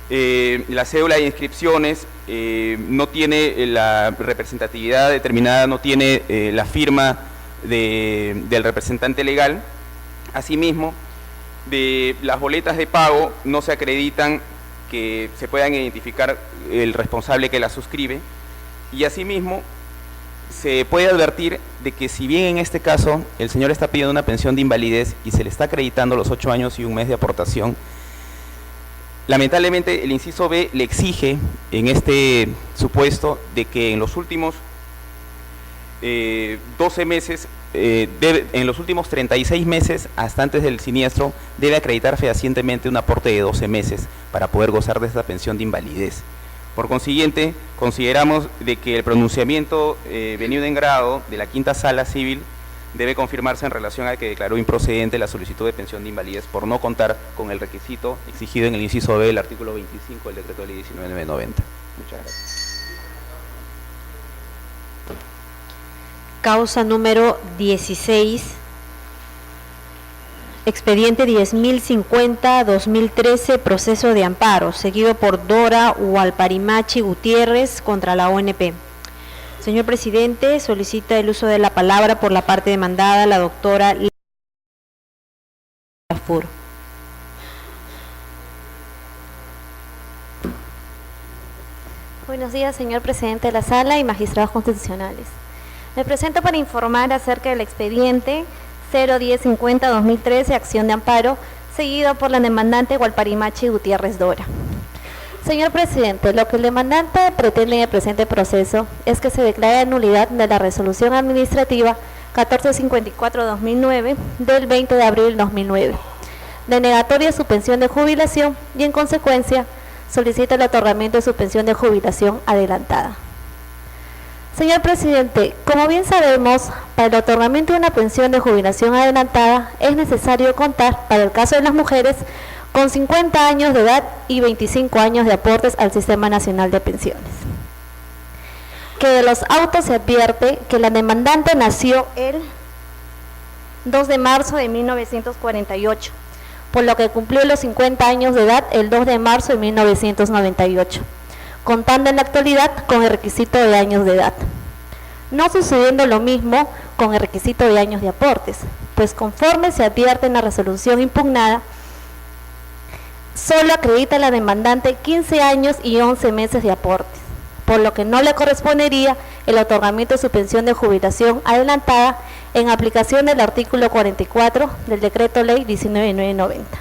la cédula de inscripciones no tiene la representatividad determinada, no tiene la firma del representante legal. Asimismo, de las boletas de pago no se acreditan que se puedan identificar el responsable que las suscribe, y asimismo se puede advertir de que si bien en este caso el señor está pidiendo una pensión de invalidez y se le está acreditando los 8 años y 1 mes de aportación, lamentablemente el inciso B le exige en este supuesto de que en los últimos 12 meses, en los últimos 36 meses hasta antes del siniestro, debe acreditar fehacientemente un aporte de 12 meses para poder gozar de esta pensión de invalidez. Por consiguiente, consideramos de que el pronunciamiento venido en grado de la quinta sala civil debe confirmarse en relación a que declaró improcedente la solicitud de pensión de invalidez por no contar con el requisito exigido en el inciso B del artículo 25 del decreto de ley 19990. Muchas gracias. Causa número 16. Expediente 10.050-2013, proceso de amparo, seguido por Dora Hualparimachi Gutiérrez contra la ONP. Señor presidente, solicita el uso de la palabra por la parte demandada, la doctora Lafur. Buenos días, señor presidente de la sala y magistrados constitucionales. Me presento para informar acerca del expediente 01050-2013, acción de amparo, seguido por la demandante Hualparimachi Gutiérrez Dora. Señor presidente, lo que el demandante pretende en el presente proceso es que se declare nulidad de la resolución administrativa 1454-2009 del 20 de abril 2009, denegatoria de su pensión de jubilación y en consecuencia solicita el otorgamiento de su pensión de jubilación adelantada. Señor presidente, como bien sabemos, para el otorgamiento de una pensión de jubilación adelantada es necesario contar, para el caso de las mujeres, con 50 años de edad y 25 años de aportes al Sistema Nacional de Pensiones. Que de los autos se advierte que la demandante nació el 2 de marzo de 1948, por lo que cumplió los 50 años de edad el 2 de marzo de 1998, contando en la actualidad con el requisito de años de edad. No sucediendo lo mismo con el requisito de años de aportes, pues conforme se advierte en la resolución impugnada, solo acredita a la demandante 15 años y 11 meses de aportes, por lo que no le correspondería el otorgamiento de su pensión de jubilación adelantada en aplicación del artículo 44 del Decreto Ley 19990.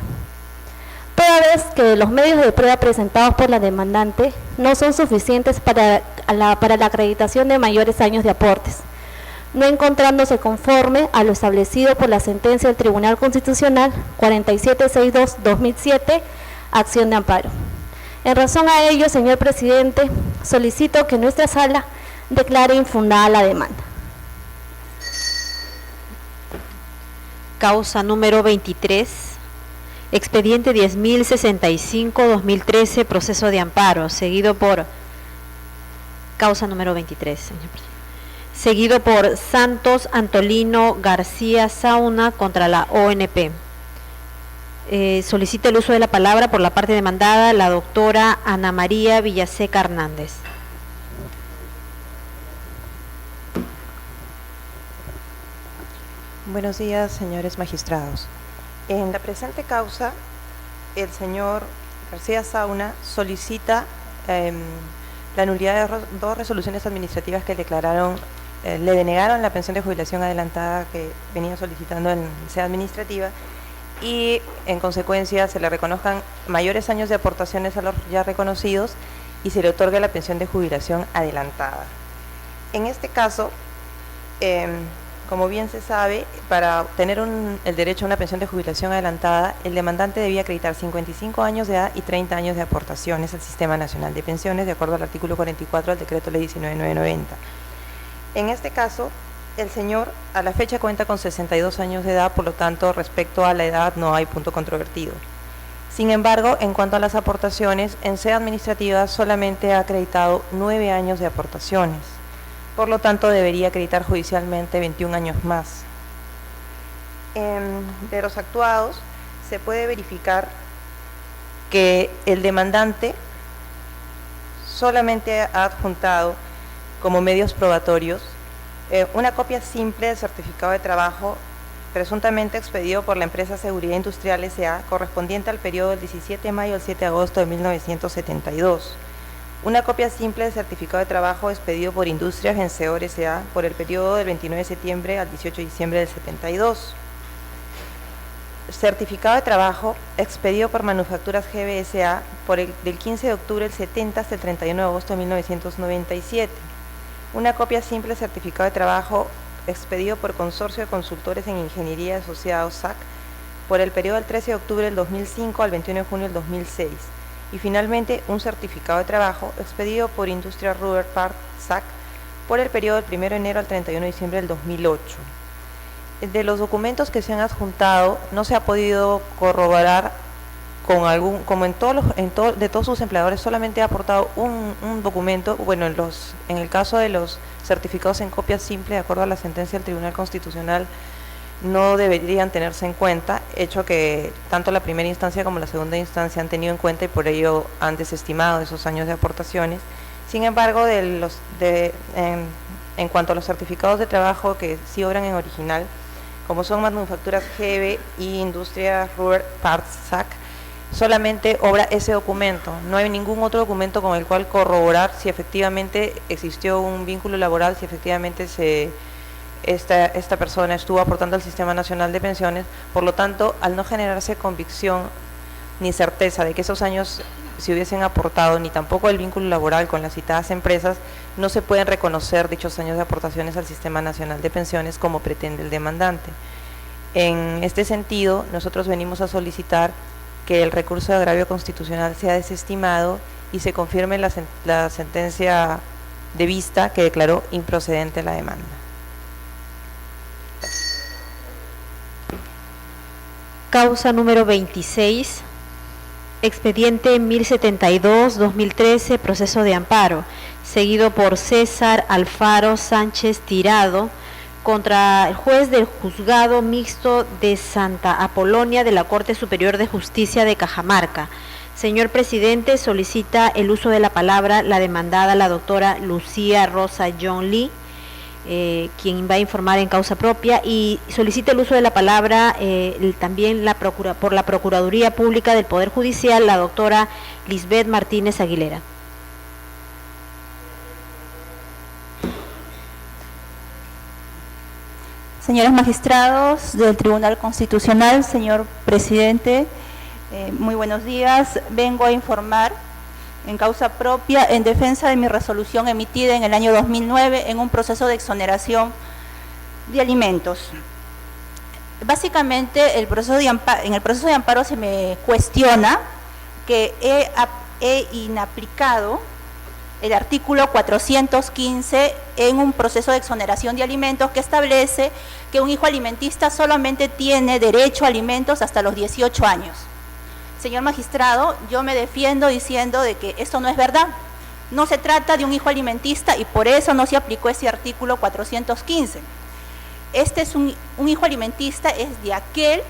Toda vez que los medios de prueba presentados por la demandante no son suficientes para la acreditación de mayores años de aportes, no encontrándose conforme a lo establecido por la sentencia del Tribunal Constitucional 4762-2007, acción de amparo. En razón a ello, señor presidente, solicito que nuestra sala declare infundada la demanda. Causa número 23, expediente 10.065-2013, proceso de amparo, seguido por causa número 23, señor presidente, seguido por Santos Antolino García Sauna contra la ONP. Solicita el uso de la palabra por la parte demandada la doctora Ana María Villaseca Hernández. Buenos días, señores magistrados. En la presente causa, el señor García Sauna solicita la nulidad de dos resoluciones administrativas que le denegaron la pensión de jubilación adelantada que venía solicitando en sede administrativa, y en consecuencia se le reconozcan mayores años de aportaciones a los ya reconocidos y se le otorgue la pensión de jubilación adelantada. En este caso, como bien se sabe, para obtener el derecho a una pensión de jubilación adelantada, el demandante debía acreditar 55 años de edad y 30 años de aportaciones al Sistema Nacional de Pensiones, de acuerdo al artículo 44 del Decreto Ley 19990. En este caso, el señor a la fecha cuenta con 62 años de edad, por lo tanto, respecto a la edad no hay punto controvertido. Sin embargo, en cuanto a las aportaciones, en sede administrativa solamente ha acreditado 9 años de aportaciones. Por lo tanto, debería acreditar judicialmente 21 años más. De los actuados, se puede verificar que el demandante solamente ha adjuntado como medios probatorios una copia simple del certificado de trabajo presuntamente expedido por la empresa Seguridad Industrial S.A. correspondiente al periodo del 17 de mayo al 7 de agosto de 1972. Una copia simple del certificado de trabajo expedido por Industrias Vencedor S.A. por el periodo del 29 de septiembre al 18 de diciembre del 72. Certificado de trabajo expedido por Manufacturas GBSA del 15 de octubre del 70 hasta el 31 de agosto de 1997. Una copia simple del certificado de trabajo expedido por Consorcio de Consultores en Ingeniería Asociados SAC por el periodo del 13 de octubre del 2005 al 21 de junio del 2006. Y finalmente, un certificado de trabajo expedido por Industria Rubber Part SAC por el periodo del 1 de enero al 31 de diciembre del 2008. De los documentos que se han adjuntado, no se ha podido corroborar con algún, como de todos sus empleadores, solamente ha aportado un documento. Bueno, en el caso de los certificados en copia simple, de acuerdo a la sentencia del Tribunal Constitucional, no deberían tenerse en cuenta, hecho que tanto la primera instancia como la segunda instancia han tenido en cuenta y por ello han desestimado esos años de aportaciones. Sin embargo, en cuanto a los certificados de trabajo que sí obran en original, como son Manufacturas GB y Industria Rubber Parts SAC, solamente obra ese documento. No hay ningún otro documento con el cual corroborar si efectivamente existió un vínculo laboral, si efectivamente esta persona estuvo aportando al Sistema Nacional de Pensiones. Por lo tanto, al no generarse convicción ni certeza de que esos años se hubiesen aportado, ni tampoco el vínculo laboral con las citadas empresas, no se pueden reconocer dichos años de aportaciones al Sistema Nacional de Pensiones como pretende el demandante. En este sentido, nosotros venimos a solicitar que el recurso de agravio constitucional sea desestimado y se confirme la sentencia de vista que declaró improcedente la demanda. Causa número 26, expediente 1072-2013, proceso de amparo, seguido por César Alfaro Sánchez Tirado, contra el juez del Juzgado Mixto de Santa Apolonia de la Corte Superior de Justicia de Cajamarca. Señor presidente, solicita el uso de la palabra la demandada, la doctora Lucía Rosa John Lee, quien va a informar en causa propia, y solicita el uso de la palabra también por la Procuraduría Pública del Poder Judicial, la doctora Lisbeth Martínez Aguilera. Señores magistrados del Tribunal Constitucional, señor presidente, muy buenos días. Vengo a informar en causa propia en defensa de mi resolución emitida en el año 2009 en un proceso de exoneración de alimentos. Básicamente, en el proceso de amparo se me cuestiona que he inaplicado el artículo 415 en un proceso de exoneración de alimentos que establece que un hijo alimentista solamente tiene derecho a alimentos hasta los 18 años. Señor magistrado, yo me defiendo diciendo de que esto no es verdad. No se trata de un hijo alimentista y por eso no se aplicó ese artículo 415. Este es un hijo alimentista, es de aquel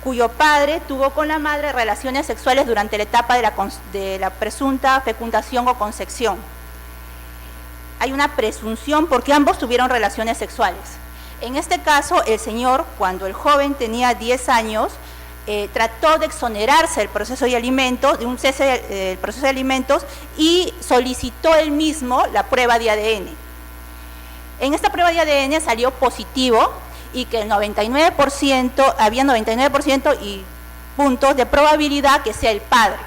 cuyo padre tuvo con la madre relaciones sexuales durante la etapa de la presunta fecundación o concepción. Hay una presunción porque ambos tuvieron relaciones sexuales. En este caso, el señor, cuando el joven tenía 10 años, trató de exonerarse del proceso de alimentos, de un cese del proceso de alimentos, y solicitó él mismo la prueba de ADN. En esta prueba de ADN salió positivo y que el 99%, había 99% y puntos de probabilidad que sea el padre.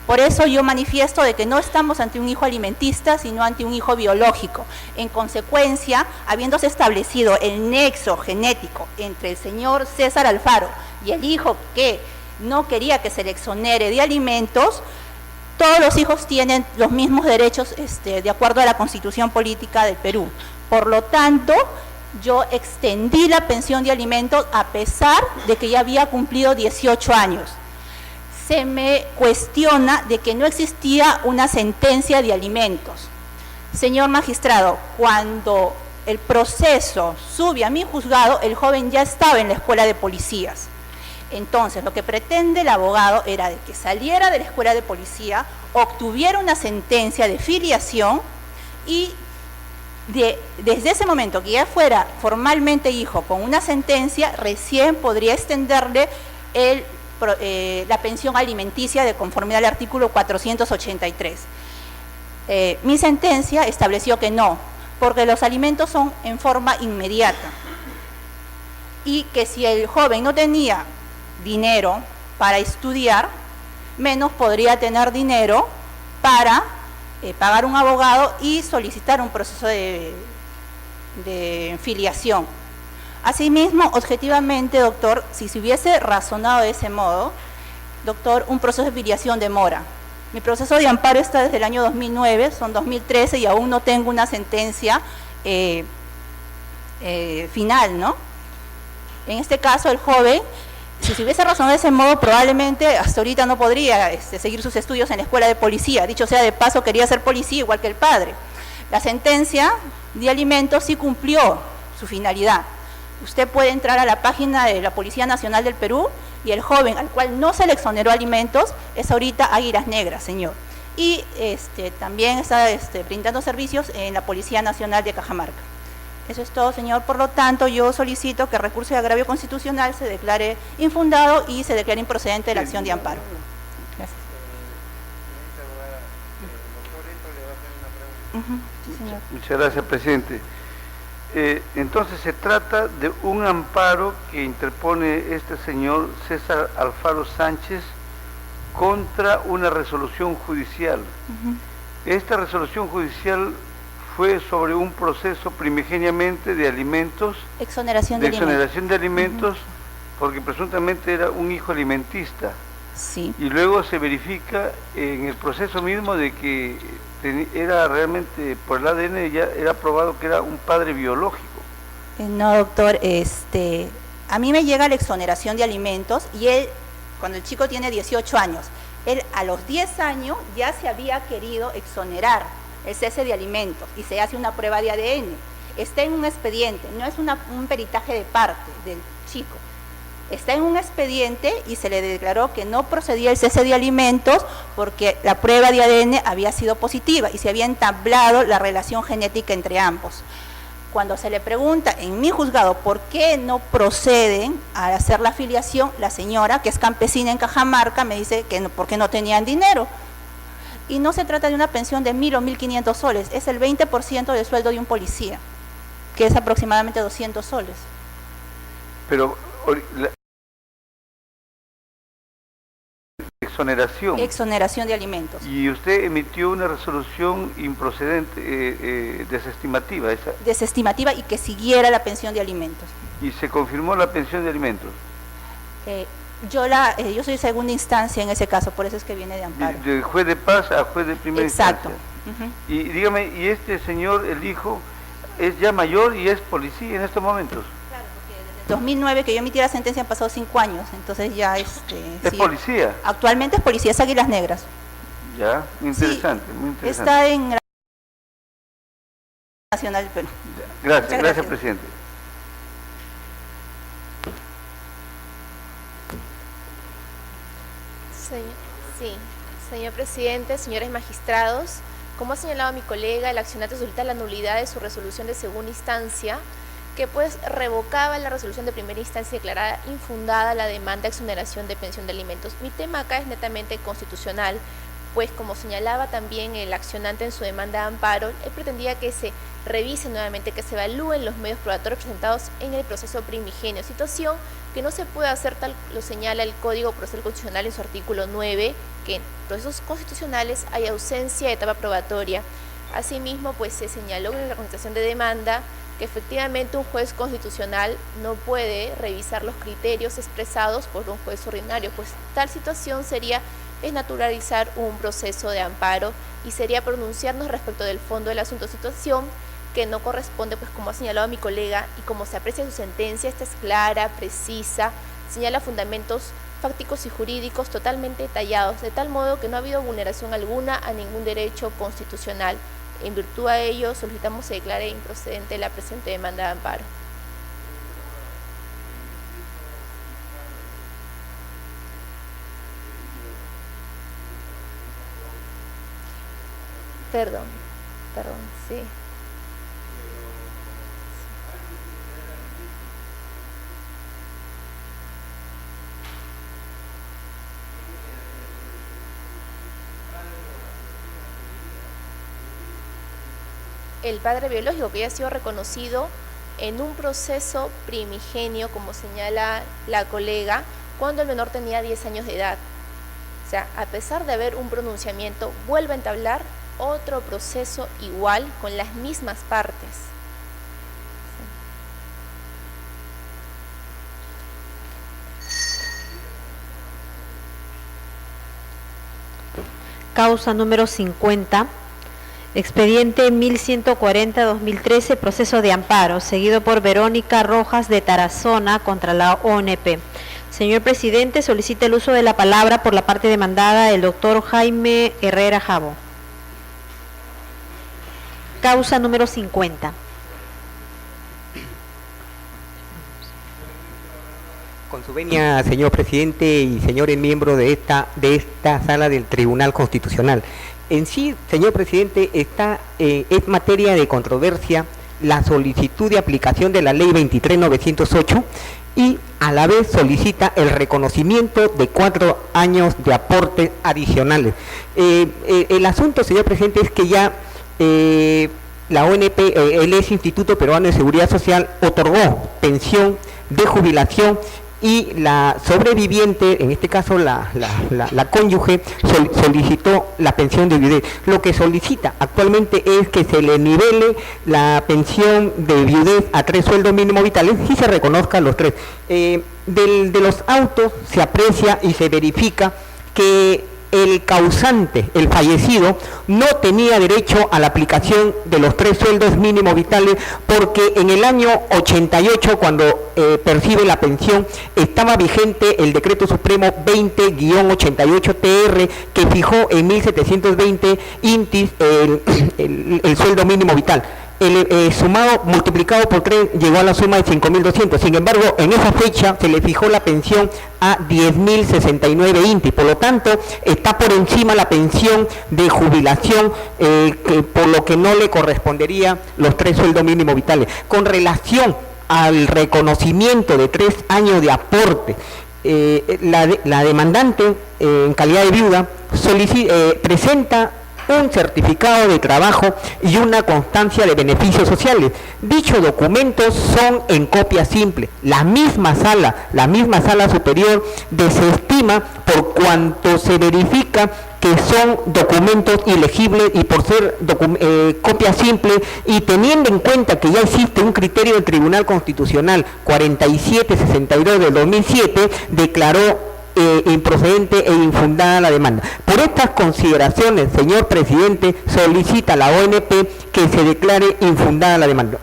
Por eso yo manifiesto de que no estamos ante un hijo alimentista, sino ante un hijo biológico. En consecuencia, habiéndose establecido el nexo genético entre el señor César Alfaro y el hijo que no quería que se le exonere de alimentos, todos los hijos tienen los mismos derechos de acuerdo a la Constitución Política del Perú. Por lo tanto, yo extendí la pensión de alimentos a pesar de que ya había cumplido 18 años. Se me cuestiona de que no existía una sentencia de alimentos. Señor magistrado, cuando el proceso sube a mi juzgado, el joven ya estaba en la escuela de policías. Entonces, lo que pretende el abogado era de que saliera de la escuela de policía, obtuviera una sentencia de filiación y desde ese momento que ya fuera formalmente hijo con una sentencia, recién podría extenderle la pensión alimenticia de conformidad al artículo 483. Mi sentencia estableció que no, porque los alimentos son en forma inmediata y que si el joven no tenía dinero para estudiar, menos podría tener dinero para pagar un abogado y solicitar un proceso de filiación. Asimismo, objetivamente, doctor, si se hubiese razonado de ese modo, doctor, un proceso de filiación demora. Mi proceso de amparo está desde el año 2009, son 2013 y aún no tengo una sentencia final, ¿no? En este caso, el joven, si se hubiese razonado de ese modo, probablemente hasta ahorita no podría seguir sus estudios en la escuela de policía. Dicho sea de paso, quería ser policía igual que el padre. La sentencia de alimentos sí cumplió su finalidad. Usted puede entrar a la página de la Policía Nacional del Perú y el joven al cual no se le exoneró alimentos es ahorita Águilas Negras, señor. Y también está brindando servicios en la Policía Nacional de Cajamarca. Eso es todo, señor. Por lo tanto, yo solicito que el recurso de agravio constitucional se declare infundado y se declare improcedente de la acción de amparo. Gracias. Sí, señor. Muchas gracias, presidente. Entonces, se trata de un amparo que interpone este señor César Alfaro Sánchez contra una resolución judicial. Esta resolución judicial fue sobre un proceso primigeniamente de alimentos, Exoneración de exoneración de alimentos, porque presuntamente era un hijo alimentista. Sí. Y luego se verifica en el proceso mismo de que era realmente, por el ADN ya era probado que era un padre biológico. No, doctor, a mí me llega la exoneración de alimentos y él, cuando el chico tiene 18 años, él a los 10 años ya se había querido exonerar el cese de alimentos y se hace una prueba de ADN. Está en un expediente, no es un peritaje de parte del chico. Está en un expediente y se le declaró que no procedía el cese de alimentos porque la prueba de ADN había sido positiva y se había entablado la relación genética entre ambos. Cuando se le pregunta en mi juzgado por qué no proceden a hacer la afiliación, la señora, que es campesina en Cajamarca, me dice que no, porque no tenían dinero. Y no se trata de una pensión de 1.000 o 1.500 soles, es el 20% del sueldo de un policía, que es aproximadamente 200 soles. Pero la exoneración de alimentos. Y usted emitió una resolución improcedente, desestimativa. Desestimativa y que siguiera la pensión de alimentos. Y se confirmó la pensión de alimentos. Yo soy segunda instancia en ese caso, por eso es que viene de amparo. De juez de paz a juez de primera Exacto. instancia. Y dígame, ¿y este señor, el hijo, es ya mayor y es policía en estos momentos? Claro, porque desde 2009 que yo emití la sentencia han pasado 5 años, entonces ya ¿Es sí, policía? Actualmente es policía, es Águilas Negras. Ya, interesante, muy interesante. Está en la Nacional del Perú. Gracias, presidente. Señor presidente, señores magistrados, como ha señalado mi colega, el accionante solicita la nulidad de su resolución de segunda instancia, que pues revocaba la resolución de primera instancia declarada infundada la demanda de exoneración de pensión de alimentos. Mi tema acá es netamente constitucional, pues como señalaba también el accionante en su demanda de amparo, él pretendía que se revise nuevamente, que se evalúen los medios probatorios presentados en el proceso primigenio, situación que no se puede hacer tal lo señala el Código Procesal Constitucional en su artículo 9, que en procesos constitucionales hay ausencia de etapa probatoria. Asimismo, pues se señaló en la contestación de demanda que efectivamente un juez constitucional no puede revisar los criterios expresados por un juez ordinario, pues tal situación sería desnaturalizar un proceso de amparo y sería pronunciarnos respecto del fondo del asunto, situación que no corresponde, pues como ha señalado mi colega y como se aprecia en su sentencia, esta es clara, precisa, señala fundamentos fácticos y jurídicos totalmente detallados, de tal modo que no ha habido vulneración alguna a ningún derecho constitucional. En virtud a ello, solicitamos se declare improcedente la presente demanda de amparo. Perdón, sí. El padre biológico que ya ha sido reconocido en un proceso primigenio, como señala la colega, cuando el menor tenía 10 años de edad. O sea, a pesar de haber un pronunciamiento, vuelve a entablar otro proceso igual con las mismas partes. Causa número 50. Expediente 1140-2013, proceso de amparo, seguido por Verónica Rojas de Tarazona contra la ONP. Señor presidente, solicita el uso de la palabra por la parte demandada el doctor Jaime Herrera Jabo. Causa número 50. Con su venia, señor presidente y señores miembros de esta sala del Tribunal Constitucional. En sí, señor presidente, es materia de controversia la solicitud de aplicación de la ley 23.908 y a la vez solicita el reconocimiento de 4 años de aportes adicionales. El asunto, señor presidente, es que ya la ONP, el Instituto Peruano de Seguridad Social, otorgó pensión de jubilación y la sobreviviente, en este caso la cónyuge, solicitó la pensión de viudez. Lo que solicita actualmente es que se le nivele la pensión de viudez a 3 sueldos mínimos vitales y se reconozcan los 3. De los autos se aprecia y se verifica que el causante, el fallecido, no tenía derecho a la aplicación de los 3 sueldos mínimos vitales porque en el año 88, cuando percibe la pensión, estaba vigente el Decreto Supremo 20-88-TR que fijó en 1720 INTIS el sueldo mínimo vital. Sumado, multiplicado por 3, llegó a la suma de 5.200. Sin embargo, en esa fecha se le fijó la pensión a 10.069 INTI. Por lo tanto, está por encima la pensión de jubilación, por lo que no le correspondería los 3 sueldos mínimos vitales. Con relación al reconocimiento de 3 años de aporte, la demandante, en calidad de viuda, presenta un certificado de trabajo y una constancia de beneficios sociales. Dichos documentos son en copia simple. La misma sala superior desestima por cuanto se verifica que son documentos ilegibles y por ser copia simple, y teniendo en cuenta que ya existe un criterio del Tribunal Constitucional 4762 del 2007, declaró improcedente e infundada la demanda. Por estas consideraciones, señor presidente, solicita a la ONP que se declare infundada la demanda.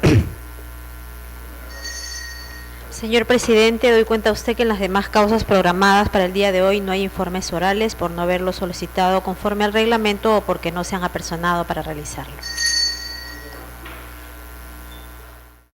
Señor presidente, doy cuenta a usted que en las demás causas programadas para el día de hoy no hay informes orales por no haberlo solicitado conforme al reglamento o porque no se han apersonado para realizarlo.